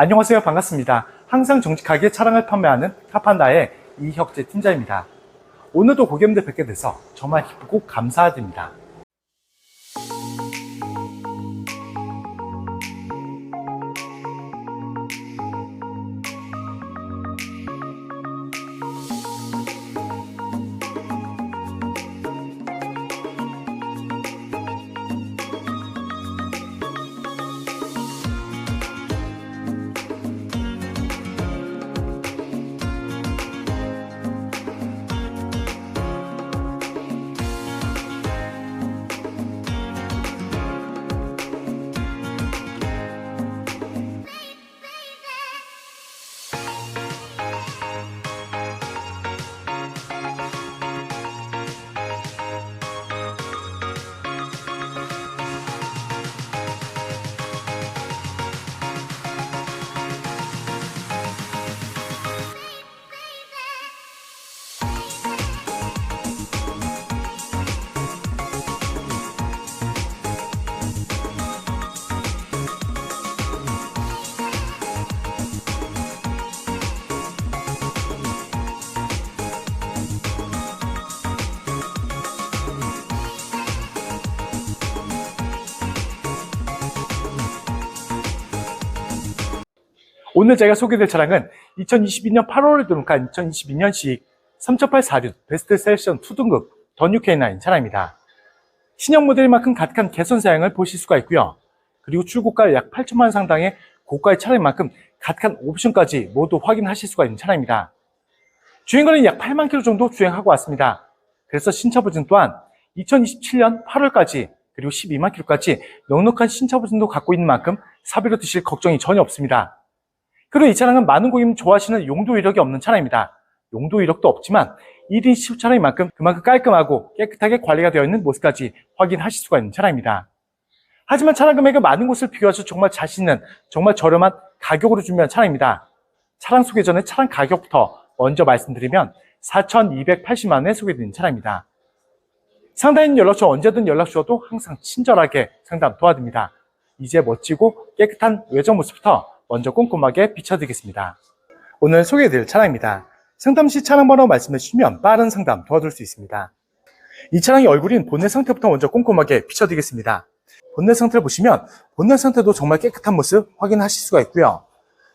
안녕하세요. 반갑습니다. 항상 정직하게 차량을 판매하는 카판다의 이혁재 팀장입니다. 오늘도 고객님들 뵙게 돼서 정말 기쁘고 감사드립니다. 오늘 제가 소개될 차량은 2022년 8월에 등록한 2022년식 3008 베스트 셀렉션 2등급 더 뉴 K9 차량입니다. 신형 모델인 만큼 가득한 개선 사양을 보실 수가 있고요. 그리고 출고가 약 8천만 원 상당의 고가의 차량인 만큼 가득한 옵션까지 모두 확인하실 수가 있는 차량입니다. 주행거리는 약 8만 킬로 정도 주행하고 왔습니다. 그래서 신차 보증 또한 2027년 8월까지 그리고 12만 킬로까지 넉넉한 신차 보증도 갖고 있는 만큼 사비로 드실 걱정이 전혀 없습니다. 그리고 이 차량은 많은 고객님 좋아하시는 용도 이력이 없는 차량입니다. 용도 이력도 없지만 1인 시후 차량인 만큼 그만큼 깔끔하고 깨끗하게 관리가 되어 있는 모습까지 확인하실 수가 있는 차량입니다. 하지만 차량 금액을 많은 곳을 비교해서 정말 자신 있는 정말 저렴한 가격으로 준비한 차량입니다. 차량 소개 전에 차량 가격부터 먼저 말씀드리면 4,280만 원에 소개드린 차량입니다. 상담인 연락처 언제든 연락 주셔도 항상 친절하게 상담 도와드립니다. 이제 멋지고 깨끗한 외장 모습부터 먼저 꼼꼼하게 비춰드리겠습니다. 오늘 소개해드릴 차량입니다. 상담 시 차량 번호 말씀해 주시면 빠른 상담 도와줄 수 있습니다. 이 차량의 얼굴인 본넷 상태부터 먼저 꼼꼼하게 비춰드리겠습니다. 본넷 상태를 보시면 본넷 상태도 정말 깨끗한 모습 확인하실 수가 있고요.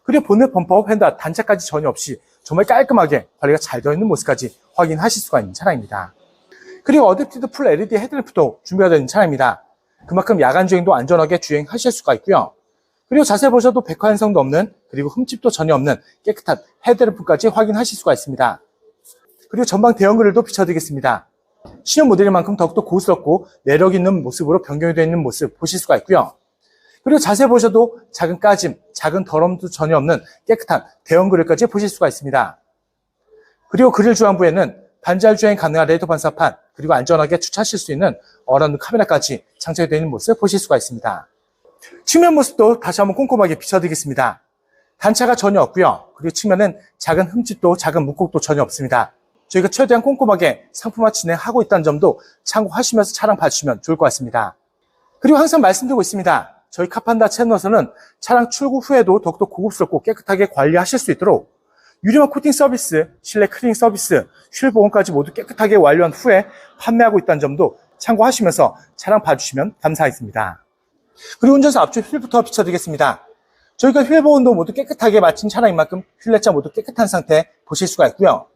그리고 본넷 범퍼, 휀다, 단차까지 전혀 없이 정말 깔끔하게 관리가 잘 되어 있는 모습까지 확인하실 수가 있는 차량입니다. 그리고 어댑티드 풀 LED 헤드램프도 준비가 되어 있는 차량입니다. 그만큼 야간 주행도 안전하게 주행하실 수가 있고요. 그리고 자세히 보셔도 백화 현상도 없는, 그리고 흠집도 전혀 없는 깨끗한 헤드램프까지 확인하실 수가 있습니다. 그리고 전방 대형 그릴도 비춰드리겠습니다. 신형 모델인 만큼 더욱더 고급스럽고 매력 있는 모습으로 변경이 되어 있는 모습 보실 수가 있고요. 그리고 자세히 보셔도 작은 까짐, 작은 더럼도 전혀 없는 깨끗한 대형 그릴까지 보실 수가 있습니다. 그리고 그릴 중앙부에는 반자율 주행 가능한 레이더 반사판, 그리고 안전하게 주차하실 수 있는 어라운드 카메라까지 장착이 되어 있는 모습 보실 수가 있습니다. 측면 모습도 다시 한번 꼼꼼하게 비춰드리겠습니다. 단차가 전혀 없고요. 그리고 측면은 작은 흠집도 작은 묵곡도 전혀 없습니다. 저희가 최대한 꼼꼼하게 상품화 진행하고 있다는 점도 참고하시면서 차량 봐주시면 좋을 것 같습니다. 그리고 항상 말씀드리고 있습니다. 저희 카판다 채널에서는 차량 출고 후에도 더욱더 고급스럽고 깨끗하게 관리하실 수 있도록 유리막 코팅 서비스, 실내 클리닝 서비스, 휠 보온까지 모두 깨끗하게 완료한 후에 판매하고 있다는 점도 참고하시면서 차량 봐주시면 감사하겠습니다. 그리고 운전석 앞쪽 휠부터 비춰드리겠습니다. 저희가 휠 보온도 모두 깨끗하게 마친 차량인 만큼 휠레자 모두 깨끗한 상태 보실 수가 있고요.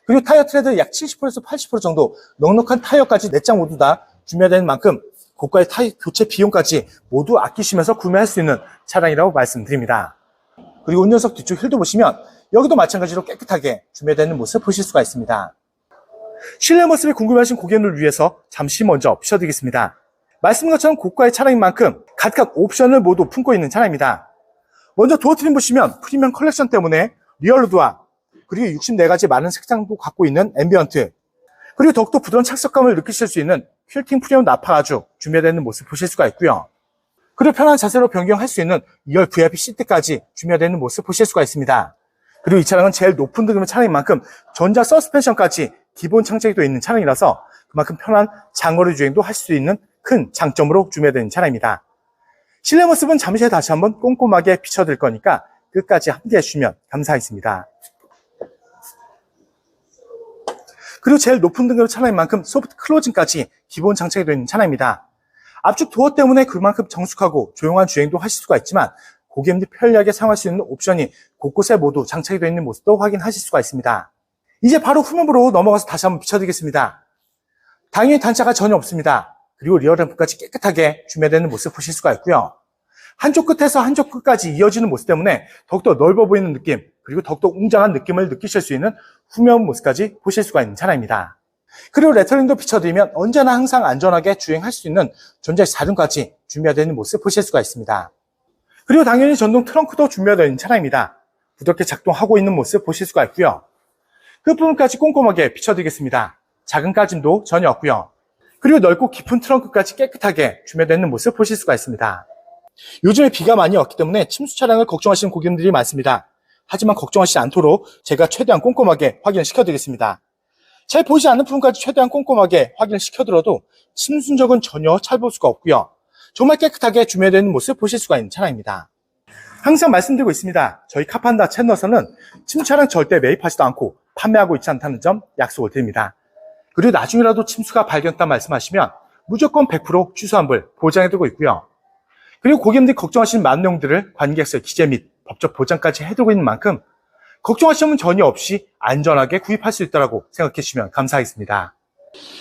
그리고 타이어 트레드 약 70%에서 80% 정도 넉넉한 타이어까지 4장 모두 다 준비되는 만큼 고가의 타이어 교체 비용까지 모두 아끼시면서 구매할 수 있는 차량이라고 말씀드립니다. 그리고 운전석 뒤쪽 휠도 보시면 여기도 마찬가지로 깨끗하게 준비되는 모습 보실 수가 있습니다. 실내 모습이 궁금하신 고객님을 위해서 잠시 먼저 비춰드리겠습니다. 말씀드린 것처럼 고가의 차량인 만큼 가득한 옵션을 모두 품고 있는 차량입니다. 먼저 도어 트림 보시면 프리미엄 컬렉션 때문에 리얼루드와 그리고 64가지 많은 색상도 갖고 있는 앰비언트, 그리고 더욱더 부드러운 착석감을 느끼실 수 있는 퀼팅 프리미엄 나파 가죽 준비되어 있는 모습 보실 수가 있고요. 그리고 편한 자세로 변경할 수 있는 2열 VIP 시트까지 준비되어 있는 모습 보실 수가 있습니다. 그리고 이 차량은 제일 높은 등급의 차량인 만큼 전자 서스펜션까지 기본 장착이 되어 있는 차량이라서 그만큼 편한 장거리 주행도 할 수 있는 큰 장점으로 준비되어 있는 차량입니다. 실내 모습은 잠시 후에 다시 한번 꼼꼼하게 비춰드릴 거니까 끝까지 함께 해주시면 감사하겠습니다. 그리고 제일 높은 등급의 차량인 만큼 소프트 클로징까지 기본 장착이 되어 있는 차량입니다. 앞쪽 도어 때문에 그만큼 정숙하고 조용한 주행도 하실 수가 있지만 고객님들이 편리하게 사용할 수 있는 옵션이 곳곳에 모두 장착이 되어 있는 모습도 확인하실 수가 있습니다. 이제 바로 후면부로 넘어가서 다시 한번 비춰드리겠습니다. 당연히 단차가 전혀 없습니다. 그리고 리어 램프까지 깨끗하게 준비되는 모습 보실 수가 있고요. 한쪽 끝에서 한쪽 끝까지 이어지는 모습 때문에 더욱더 넓어 보이는 느낌, 그리고 더욱더 웅장한 느낌을 느끼실 수 있는 후면 모습까지 보실 수가 있는 차량입니다. 그리고 레터링도 비춰드리면 언제나 항상 안전하게 주행할 수 있는 전자식 사륜까지 준비되어 있는 모습 보실 수가 있습니다. 그리고 당연히 전동 트렁크도 준비되어 있는 차량입니다. 부드럽게 작동하고 있는 모습 보실 수가 있고요. 끝부분까지 꼼꼼하게 비춰드리겠습니다. 작은 까짐도 전혀 없고요. 그리고 넓고 깊은 트렁크까지 깨끗하게 준비되어 있는 모습 보실 수가 있습니다. 요즘에 비가 많이 왔기 때문에 침수 차량을 걱정하시는 고객님들이 많습니다. 하지만 걱정하시지 않도록 제가 최대한 꼼꼼하게 확인을 시켜드리겠습니다. 잘 보이지 않는 부분까지 최대한 꼼꼼하게 확인을 시켜드려도 침수 흔적은 전혀 찾아볼 수가 없고요. 정말 깨끗하게 준비되어 있는 모습 보실 수가 있는 차량입니다. 항상 말씀드리고 있습니다. 저희 카판다 채널에서는 침수 차량 절대 매입하지도 않고 판매하고 있지 않다는 점 약속을 드립니다. 그리고 나중이라도 침수가 발견됐다 말씀하시면 무조건 100% 취소환불 보장해두고 있고요. 그리고 고객님들이 걱정하시는 많은 내용들을 관계약서 기재 및 법적 보장까지 해두고 있는 만큼 걱정하시면 전혀 없이 안전하게 구입할 수 있다고 생각해 주시면 감사하겠습니다.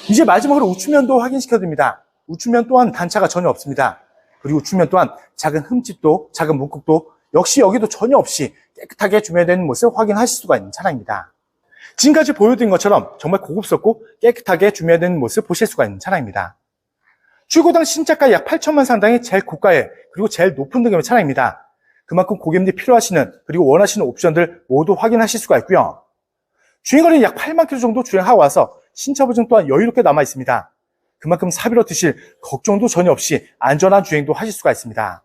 이제 마지막으로 우측면도 확인시켜드립니다. 우측면 또한 단차가 전혀 없습니다. 그리고 우측면 또한 작은 흠집도 작은 문콕도 역시 여기도 전혀 없이 깨끗하게 준비되는 모습 확인하실 수가 있는 차량입니다. 지금까지 보여드린 것처럼 정말 고급스럽고 깨끗하게 준비되는 모습 보실 수가 있는 차량입니다. 출고당 신차가 약 8천만 상당의 제일 고가의 그리고 제일 높은 등급의 차량입니다. 그만큼 고객님들이 필요하시는 그리고 원하시는 옵션들 모두 확인하실 수가 있고요. 주행거리는 약 8만 킬로 정도 주행하고 와서 신차 보증 또한 여유롭게 남아 있습니다. 그만큼 사비로 드실 걱정도 전혀 없이 안전한 주행도 하실 수가 있습니다.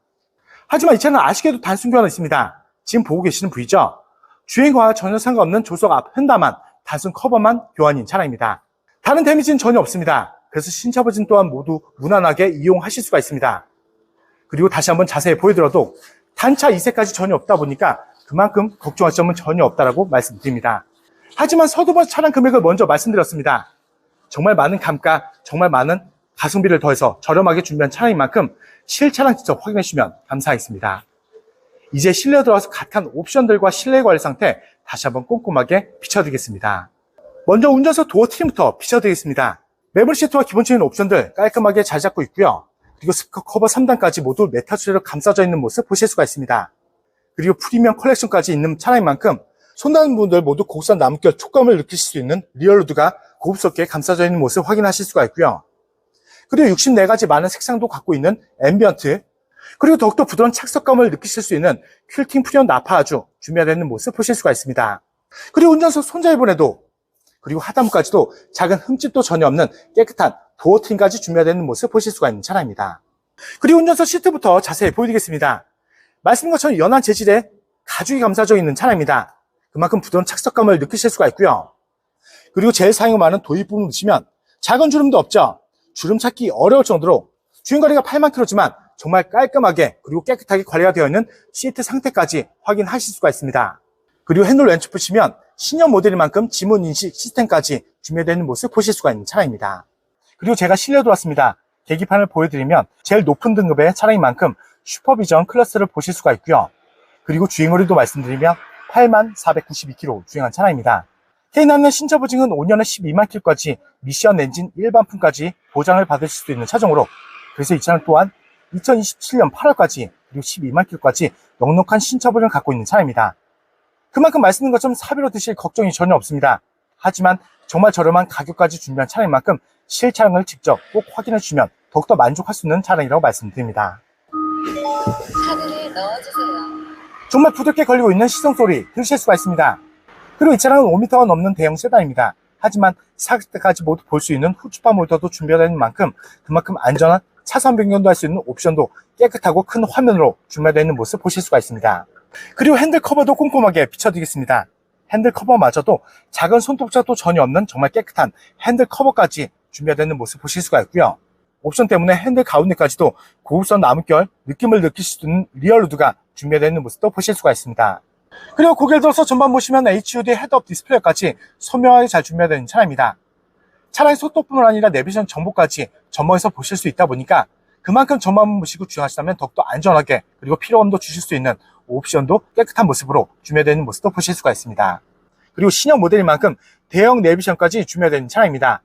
하지만 이 차는 아쉽게도 단순 교환은 있습니다. 지금 보고 계시는 부위죠. 주행과 전혀 상관없는 조석 앞 휀다만 단순 커버만 교환인 차량입니다. 다른 데미지는 전혀 없습니다. 그래서 신차 버전 또한 모두 무난하게 이용하실 수가 있습니다. 그리고 다시 한번 자세히 보여드려도 단차 이색까지 전혀 없다 보니까 그만큼 걱정할 점은 전혀 없다라고 말씀드립니다. 하지만 서두번 차량 금액을 먼저 말씀드렸습니다. 정말 많은 감가, 정말 많은 가성비를 더해서 저렴하게 준비한 차량인 만큼 실차량 직접 확인해 주시면 감사하겠습니다. 이제 실내 들어와서 각한 옵션들과 실내 관리 상태 다시 한번 꼼꼼하게 비춰드리겠습니다. 먼저 운전석 도어 트림부터 비춰드리겠습니다. 매물 시트와 기본적인 옵션들 깔끔하게 잘 잡고 있고요. 그리고 스피커 커버 3단까지 모두 메탈 소재로 감싸져 있는 모습 보실 수가 있습니다. 그리고 프리미엄 컬렉션까지 있는 차량인 만큼 손 닿는 분들 모두 고급스러운 나무결 촉감을 느끼실 수 있는 리얼우드가 고급스럽게 감싸져 있는 모습 확인하실 수가 있고요. 그리고 64가지 많은 색상도 갖고 있는 앰비언트, 그리고 더욱더 부드러운 착석감을 느끼실 수 있는 퀼팅 프리온 나파아주 준비되어 있는 모습 보실 수가 있습니다. 그리고 운전석 손잡이번에도 그리고 하단부까지도 작은 흠집도 전혀 없는 깨끗한 도어 트림까지 준비되어 있는 모습 보실 수가 있는 차량입니다. 그리고 운전석 시트부터 자세히 보여드리겠습니다. 말씀드린 것처럼 연한 재질의 가죽이 감싸져 있는 차량입니다. 그만큼 부드러운 착석감을 느끼실 수가 있고요. 그리고 제일 사용이 많은 도입 부분 보시면 작은 주름도 없죠. 주름 찾기 어려울 정도로 주행거리가 8만 킬로지만 정말 깔끔하게 그리고 깨끗하게 관리가 되어 있는 시트 상태까지 확인하실 수가 있습니다. 그리고 핸들 왼쪽 보시면 신형 모델인 만큼 지문 인식 시스템까지 준비되어 있는 모습 보실 수가 있는 차량입니다. 그리고 제가 실내 들어왔습니다. 계기판을 보여드리면 제일 높은 등급의 차량인 만큼 슈퍼비전 클래스를 보실 수가 있고요. 그리고 주행거리도 말씀드리면 8만 492km 주행한 차량입니다. K9의 신차 보증은 5년에 12만 킬로까지 미션 엔진 일반품까지 보장을 받으실 수 있는 차종으로, 그래서 이 차량 또한 2027년 8월까지 그리고 12만 킬로까지 넉넉한 신차 보증을 갖고 있는 차량입니다. 그만큼 말씀드린 것처럼 사비로 드실 걱정이 전혀 없습니다. 하지만 정말 저렴한 가격까지 준비한 차량인 만큼 실차량을 직접 꼭 확인해 주시면 더욱더 만족할 수 있는 차량이라고 말씀드립니다. 카드를 넣어주세요. 정말 부드럽게 걸리고 있는 시동 소리 들으실 수가 있습니다. 그리고 이 차량은 5m가 넘는 대형 세단입니다. 하지만 사각대까지 모두 볼 수 있는 후추파 모터도 준비되어 있는 만큼 그만큼 안전한 차선 변경도 할 수 있는 옵션도 깨끗하고 큰 화면으로 준비되어 있는 모습 보실 수가 있습니다. 그리고 핸들 커버도 꼼꼼하게 비춰드리겠습니다. 핸들 커버마저도 작은 손톱자도 전혀 없는 정말 깨끗한 핸들 커버까지 준비되어 있는 모습 보실 수가 있고요. 옵션 때문에 핸들 가운데까지도 고급스러운 나무결 느낌을 느낄 수 있는 리얼우드가 준비되어 있는 모습도 보실 수가 있습니다. 그리고 고개를 들어서 전방 보시면 HUD 헤드업 디스플레이까지 선명하게 잘 준비되어 있는 차량입니다. 차량의 속도뿐만 아니라 내비게이션 정보까지 전방에서 보실 수 있다 보니까 그만큼 전방만 보시고 주행하시다면 더욱더 안전하게 그리고 피로감도 주실 수 있는 옵션도 깨끗한 모습으로 준비되어 있는 모습도 보실 수가 있습니다. 그리고 신형 모델인 만큼 대형 내비게이션까지 준비되어 있는 차량입니다.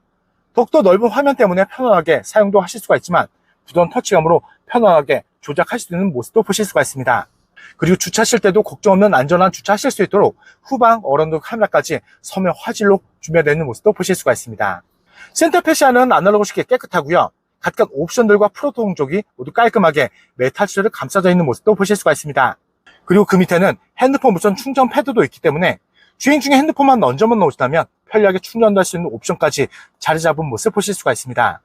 더욱더 넓은 화면 때문에 편안하게 사용도 하실 수가 있지만 부드러운 터치감으로 편안하게 조작할 수 있는 모습도 보실 수가 있습니다. 그리고 주차하실 때도 걱정 없는 안전한 주차하실 수 있도록 후방 어라운드 카메라까지 선명 화질로 준비되어 있는 모습도 보실 수가 있습니다. 센터 패시아는 아날로그식이 깨끗하고요. 각각 옵션들과 프로토 동족이 모두 깔끔하게 메탈 실을 감싸져 있는 모습도 보실 수가 있습니다. 그리고 그 밑에는 핸드폰 무선 충전 패드도 있기 때문에 주행 중에 핸드폰만 얹어만 놓으시다면 편리하게 충전할 수 있는 옵션까지 자리 잡은 모습 보실 수가 있습니다.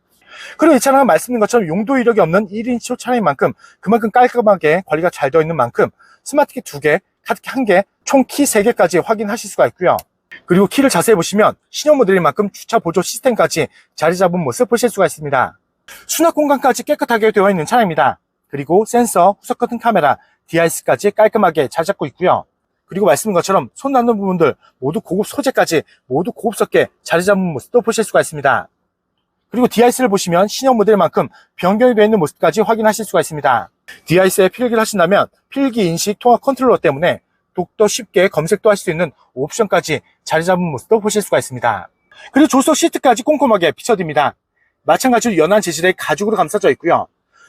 그리고 이 차량은 말씀드린 것처럼 용도 이력이 없는 1인칭 차량인 만큼 그만큼 깔끔하게 관리가 잘 되어 있는 만큼 스마트키 2개, 카드키 1개, 총 키 3개까지 확인하실 수가 있고요. 그리고 키를 자세히 보시면 신형 모델인 만큼 주차 보조 시스템까지 자리 잡은 모습 보실 수가 있습니다. 수납 공간까지 깨끗하게 되어 있는 차량입니다. 그리고 센서, 후석 커튼 카메라, DRS까지 깔끔하게 잘 잡고 있고요. 그리고 말씀드린 것처럼 손 닿는 부분들 모두 고급 소재까지 모두 고급스럽게 자리 잡은 모습도 보실 수가 있습니다. 그리고 DRS를 보시면 신형 모델만큼 변경이 되어 있는 모습까지 확인하실 수가 있습니다. DRS에 필기를 하신다면 필기 인식 통합 컨트롤러 때문에 더욱더 쉽게 검색도 하실 수 있는 옵션까지 자리 잡은 모습도 보실 수가 있습니다. 그리고 조수석 시트까지 꼼꼼하게 비춰집니다. 마찬가지로 연한 재질의 가죽으로 감싸져 있고요.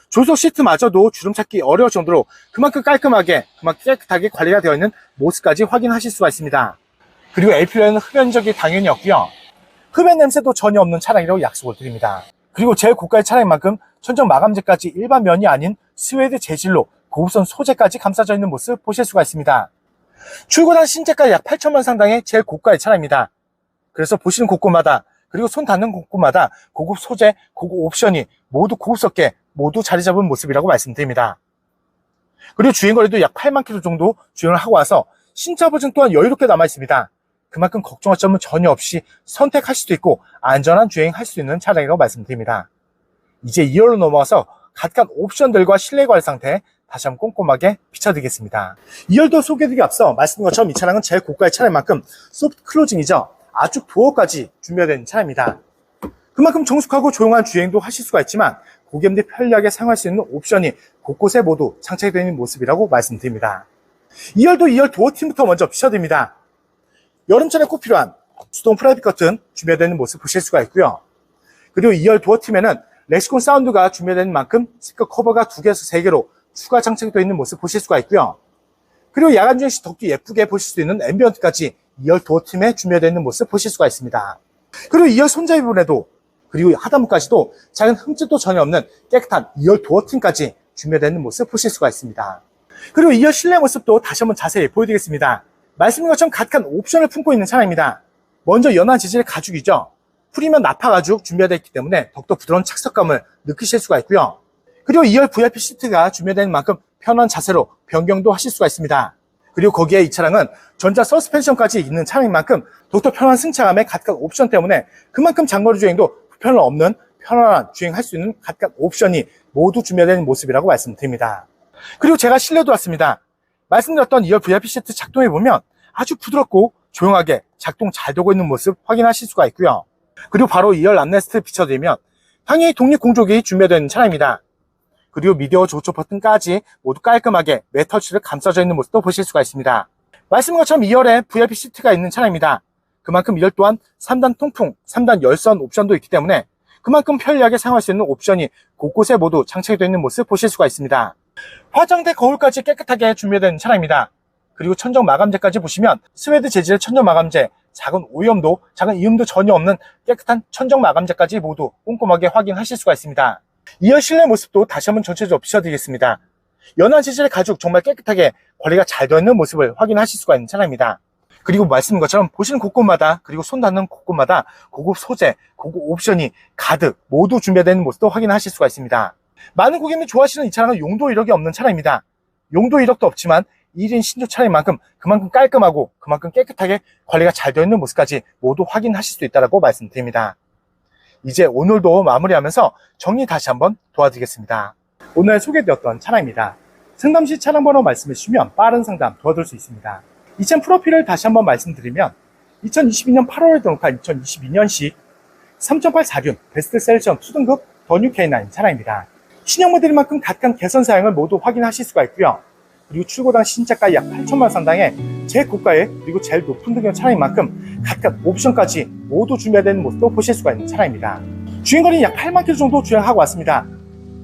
조수석 시트마저도 주름 찾기 어려울 정도로 그만큼 깔끔하게, 그만큼 깨끗하게 관리가 되어 있는 모습까지 확인하실 수가 있습니다. 그리고 LPU에는 흡연 적이 당연히 없고요. 흡연 냄새도 전혀 없는 차량이라고 약속을 드립니다. 그리고 제일 고가의 차량인 만큼 천정 마감재까지 일반 면이 아닌 스웨이드 재질로 고급선 소재까지 감싸져 있는 모습 보실 수가 있습니다. 출고단 신제가 약 8천만 상당의 제일 고가의 차량입니다. 그래서 보시는 곳곳마다 그리고 손 닿는 곳곳마다 고급 소재, 고급 옵션이 모두 고급스럽게 모두 자리 잡은 모습이라고 말씀드립니다. 그리고 주행거리도 약 8만 킬로 정도 주행을 하고 와서 신차 보증 또한 여유롭게 남아 있습니다. 그만큼 걱정할 점은 전혀 없이 선택할 수도 있고 안전한 주행할 수 있는 차량이라고 말씀드립니다. 이제 2열로 넘어와서 각각 옵션들과 실내 관리 상태 다시 한번 꼼꼼하게 비춰드리겠습니다. 2열도 소개드리기 앞서 말씀드린 것처럼 이 차량은 제일 고가의 차량인 만큼 소프트 클로징이죠. 아주 도어까지 준비된 차량입니다. 그만큼 정숙하고 조용한 주행도 하실 수가 있지만 고객님들이 편리하게 사용할 수 있는 옵션이 곳곳에 모두 장착되어 있는 모습이라고 말씀드립니다. 2열도 2열 도어팀부터 먼저 비춰드립니다. 여름철에 꼭 필요한 수동 프라이빗 커튼 준비되어 있는 모습 보실 수가 있고요. 그리고 2열 도어팀에는 렉시콘 사운드가 준비되어 있는 만큼 스피커 커버가 2개에서 3개로 추가 장착되어 있는 모습 보실 수가 있고요. 그리고 야간 주행 시 더욱더 예쁘게 보실 수 있는 앰비언트까지 2열 도어팀에 준비되어 있는 모습 보실 수가 있습니다. 그리고 2열 손잡이 부분에도 그리고 하단부까지도 작은 흠집도 전혀 없는 깨끗한 2열 도어팀까지 준비되어 있는 모습 보실 수가 있습니다. 그리고 2열 실내 모습도 다시 한번 자세히 보여드리겠습니다. 말씀드린 것처럼 각각 옵션을 품고 있는 차량입니다. 먼저 연한 재질의 가죽이죠. 프리미엄 나파 가죽 준비되어 있기 때문에 더욱더 부드러운 착석감을 느끼실 수가 있고요. 그리고 2열 VIP 시트가 준비되는 만큼 편한 자세로 변경도 하실 수가 있습니다. 그리고 거기에 이 차량은 전자 서스펜션까지 있는 차량인 만큼 더욱더 편한 승차감의 각각 옵션 때문에 그만큼 장거리 주행도 불편 없는 편안한 주행할 수 있는 각각 옵션이 모두 준비되는 모습이라고 말씀드립니다. 그리고 제가 실내도 왔습니다. 말씀드렸던 2열 VIP 시트 작동해보면 아주 부드럽고 조용하게 작동 잘 되고 있는 모습 확인하실 수가 있고요. 그리고 바로 2열 암레스트 비춰드리면 당연히 독립 공조기 준비되어 있는 차량입니다. 그리고 미디어 조초 버튼까지 모두 깔끔하게 메터치를 감싸져 있는 모습도 보실 수가 있습니다. 말씀드린 것처럼 2열에 VIP 시트가 있는 차량입니다. 그만큼 2열 또한 3단 통풍, 3단 열선 옵션도 있기 때문에 그만큼 편리하게 사용할 수 있는 옵션이 곳곳에 모두 장착되어 있는 모습 보실 수가 있습니다. 화장대 거울까지 깨끗하게 준비된 차량입니다. 그리고 천정 마감재까지 보시면 스웨드 재질의 천정 마감재, 작은 오염도, 작은 이음도 전혀 없는 깨끗한 천정 마감재까지 모두 꼼꼼하게 확인하실 수가 있습니다. 2열 실내 모습도 다시 한번 전체적으로 비춰드리겠습니다. 연한 재질의 가죽 정말 깨끗하게 관리가 잘 되어 있는 모습을 확인하실 수가 있는 차량입니다. 그리고 말씀드린 것처럼 보시는 곳곳마다 그리고 손 닿는 곳곳마다 고급 소재, 고급 옵션이 가득 모두 준비되어 있는 모습도 확인하실 수가 있습니다. 많은 고객님이 좋아하시는 이 차량은 용도 이력이 없는 차량입니다. 용도 이력도 없지만 1인 신조 차량인 만큼 그만큼 깔끔하고 그만큼 깨끗하게 관리가 잘 되어 있는 모습까지 모두 확인하실 수 있다고 말씀드립니다. 이제 오늘도 마무리하면서 정리 다시 한번 도와드리겠습니다. 오늘 소개되었던 차량입니다. 상담 시 차량 번호 말씀해 주시면 빠른 상담 도와드릴 수 있습니다. 이 차량 프로필을 다시 한번 말씀드리면 2022년 8월에 등록한 2022년식 3.8 베스트 셀렉션 2등급 더 뉴 K9 차량입니다. 신형 모델인 만큼 각각 개선 사양을 모두 확인하실 수가 있고요. 그리고 출고 당시 신차가 약 8천만 원 상당의 제고가의 그리고 제일 높은 등급 차량인 만큼 각각 옵션까지 모두 준비되어 있는 모습도 보실 수가 있는 차량입니다. 주행거리는 약 8만 킬로 정도 주행하고 왔습니다.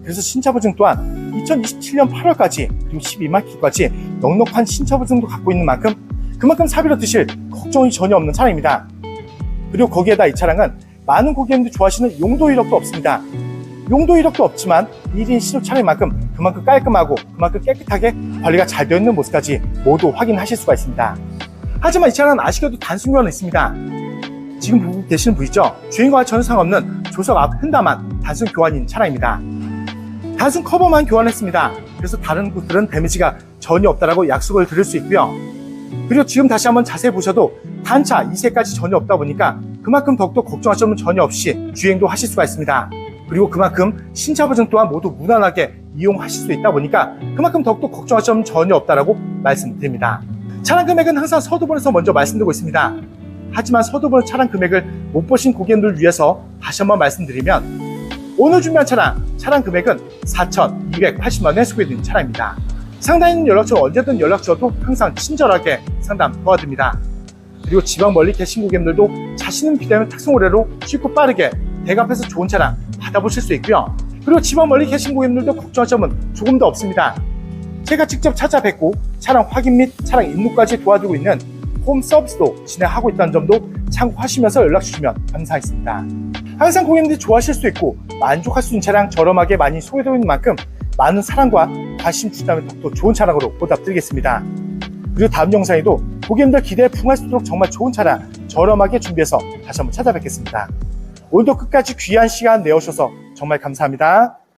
그래서 신차 보증 또한 2027년 8월까지 그리고 12만 킬로까지 넉넉한 신차 보증도 갖고 있는 만큼 그만큼 사비로 드실 걱정이 전혀 없는 차량입니다. 그리고 거기에다 이 차량은 많은 고객님들이 좋아하시는 용도 이력도 없습니다. 용도 이력도 없지만 1인 실효 차량인 만큼 그만큼 깔끔하고 그만큼 깨끗하게 관리가 잘 되어 있는 모습까지 모두 확인하실 수가 있습니다. 하지만 이 차량은 아쉽게도 단순 교환은 있습니다. 지금 보고 계시는 보이죠? 주행과 전혀 상관없는 조석 앞 휀다만 단순 교환인 차량입니다. 단순 커버만 교환했습니다. 그래서 다른 곳들은 데미지가 전혀 없다라고 약속을 드릴 수 있고요. 그리고 지금 다시 한번 자세히 보셔도 단차 2세까지 전혀 없다 보니까 그만큼 더욱더 걱정하실 점은 전혀 없이 주행도 하실 수가 있습니다. 그리고 그만큼 신차 보증 또한 모두 무난하게 이용하실 수 있다 보니까 그만큼 더욱더 걱정하실 점은 전혀 없다라고 말씀드립니다. 차량 금액은 항상 서두번에서 먼저 말씀드리고 있습니다. 하지만 서두번 차량 금액을 못 보신 고객님들을 위해서 다시 한번 말씀드리면 오늘 준비한 차량 금액은 4,280만 원에 소개된 차량입니다. 상단에 있는 연락처로 언제든 연락 주셔도 항상 친절하게 상담 도와드립니다. 그리고 지방 멀리 계신 고객님들도 자신은 비대면 탁송 의뢰로 쉽고 빠르게 대갑해서 좋은 차량 받아보실 수 있고요. 그리고 지방 멀리 계신 고객님들도 걱정할 점은 조금 더 없습니다. 제가 직접 찾아뵙고 차량 확인 및 차량 입력까지 도와드리고 있는 홈 서비스도 진행하고 있다는 점도 참고하시면서 연락 주시면 감사하겠습니다. 항상 고객님들이 좋아하실 수 있고 만족할 수 있는 차량 저렴하게 많이 소개되고 있는 만큼 많은 사랑과 관심 주시면 더욱더 좋은 차량으로 보답드리겠습니다. 그리고 다음 영상에도 고객님들 기대에 부응할 수 있도록 정말 좋은 차량 저렴하게 준비해서 다시 한번 찾아뵙겠습니다. 오늘도 끝까지 귀한 시간 내어주셔서 정말 감사합니다.